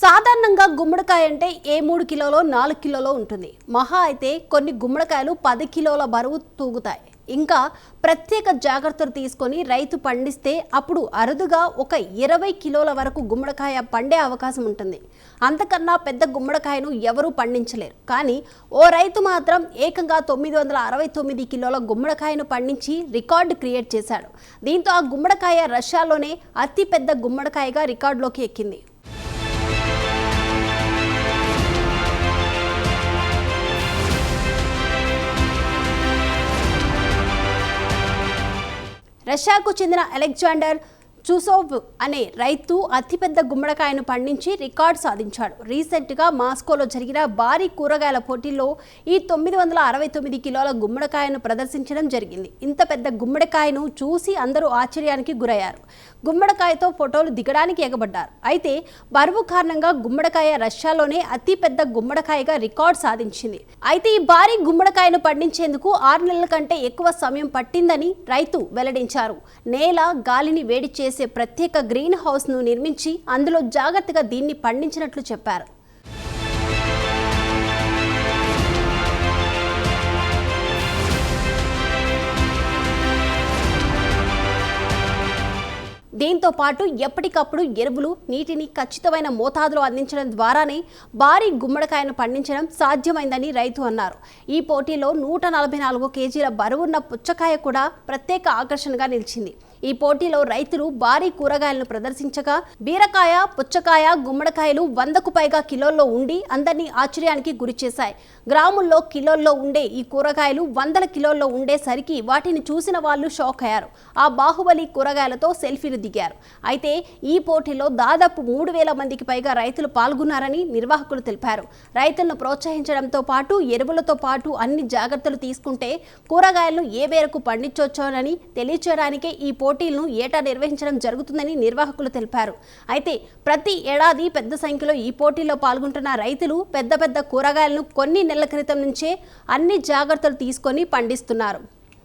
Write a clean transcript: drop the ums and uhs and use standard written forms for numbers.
సాధారణంగా గుమ్మడికాయ అంటే ఏ 3 కిలోలో 4 కిలోలో ఉంటుంది. మహా అయితే కొన్ని గుమ్మడికాయలు 10 కిలోల బరువు తూగుతాయి. ఇంకా ప్రత్యేక జాగ్రత్తలు తీసుకొని రైతు పండిస్తే అప్పుడు అరుదుగా ఒక 20 కిలోల వరకు గుమ్మడికాయ పండే అవకాశం ఉంటుంది. అంతకన్నా పెద్ద గుమ్మడికాయను ఎవరూ పండించలేరు. కానీ ఓ రైతు మాత్రం ఏకంగా 969 కిలోల గుమ్మడికాయను పండించి రికార్డు క్రియేట్ చేశాడు. దీంతో ఆ గుమ్మడికాయ రష్యాలోనే అతి పెద్ద గుమ్మడికాయగా రికార్డులోకి ఎక్కింది. రష్యాకు చెందిన అలెగ్జాండర్ చూసోవ్ అనే రైతు అతిపెద్ద గుమ్మడికాయను పండించి రికార్డు సాధించాడు. రీసెంట్గా మాస్కోలో జరిగిన భారీ కూరగాయల పోటీల్లో ఈ 969 కిలోల గుమ్మడికాయను ప్రదర్శించడం జరిగింది. ఇంత పెద్ద గుమ్మడికాయను చూసి అందరూ ఆశ్చర్యానికి గురయ్యారు. గుమ్మడికాయతో ఫోటోలు దిగడానికి ఎగబడ్డారు. అయితే బరువు కారణంగా గుమ్మడికాయ రష్యాలోనే అతి పెద్ద గుమ్మడికాయగా రికార్డు సాధించింది. అయితే ఈ భారీ గుమ్మడికాయను పండించేందుకు 6 నెలల కంటే ఎక్కువ సమయం పట్టిందని రైతు వెల్లడించారు. నేల, గాలిని వేడి చేసే ప్రత్యేక గ్రీన్ హౌస్ ను నిర్మించి అందులో జాగ్రత్తగా దీన్ని పండించినట్లు చెప్పారు. దీంతో పాటు ఎప్పటికప్పుడు ఎరువులు, నీటిని ఖచ్చితమైన మోతాదులో అందించడం ద్వారానే భారీ గుమ్మడికాయను పండించడం సాధ్యమైందని రైతు అన్నారు. ఈ పోటీలో 144 కేజీల బరువున్న పుచ్చకాయ కూడా ప్రత్యేక ఆకర్షణగా నిలిచింది. ఈ పోటీలో రైతులు భారీ కూరగాయలను ప్రదర్శించగా బీరకాయ, పుచ్చకాయ, గుమ్మడికాయలు 100కు పైగా కిలోల్లో ఉండి అందరినీ ఆశ్చర్యానికి గురిచేశాయి. గ్రాముల్లో, కిలోల్లో ఉండే ఈ కూరగాయలు 100 కిలోల్లో ఉండేసరికి వాటిని చూసిన వాళ్ళు షాక్ అయ్యారు. ఆ బాహుబలి కూరగాయలతో సెల్ఫీలు దిగారు. అయితే ఈ పోటీలో దాదాపు 3000 మందికి పైగా రైతులు పాల్గొన్నారని నిర్వాహకులు తెలిపారు. రైతులను ప్రోత్సహించడంతో పాటు ఎరువులతో పాటు అన్ని జాగ్రత్తలు తీసుకుంటే కూరగాయలను ఏ మేరకు పండించవచ్చోనని తెలియచేయడానికే ఈ పోటీలను ఏటా నిర్వహించడం జరుగుతుందని నిర్వాహకులు తెలిపారు. అయితే ప్రతి ఏడాది పెద్ద సంఖ్యలో ఈ పోటీల్లో పాల్గొంటున్న రైతులు పెద్ద పెద్ద కూరగాయలను కొన్ని నెలల క్రితం నుంచే అన్ని జాగ్రత్తలు తీసుకొని పండిస్తున్నారు.